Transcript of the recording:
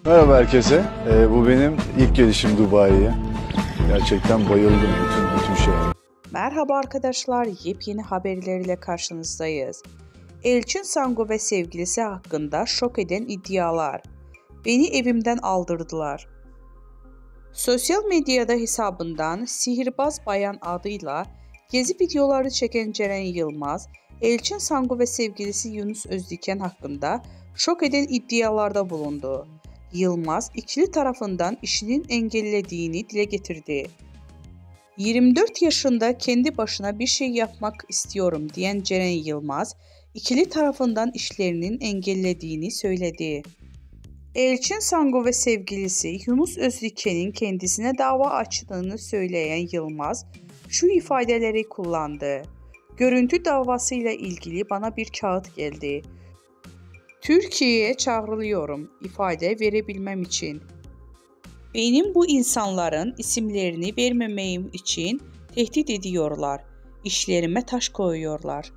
Merhaba herkese. Bu benim ilk gelişim Dubai'ye. Gerçekten bayıldım bütün şeye. Merhaba arkadaşlar, yepyeni haberlerle karşınızdayız. Elçin Sangu ve sevgilisi hakkında şok eden iddialar. Beni evimden aldırdılar. Sosyal medyada hesabından Sihirbaz Bayan adıyla gezi videoları çeken Ceren Yılmaz, Elçin Sangu ve sevgilisi Yunus Özdiken hakkında şok eden iddialarda bulundu. Yılmaz, ikili tarafından işinin engellediğini dile getirdi. 24 yaşında kendi başına bir şey yapmak istiyorum diyen Ceren Yılmaz, ikili tarafından işlerinin engellediğini söyledi. Elçin Sangu ve sevgilisi Yunus Özdiken'in kendisine dava açtığını söyleyen Yılmaz, şu ifadeleri kullandı. Görüntü davasıyla ilgili bana bir kağıt geldi. Türkiye'ye çağrılıyorum ifade verebilmem için. Benim bu insanların isimlerini vermemeyim için tehdit ediyorlar. İşlerime taş koyuyorlar.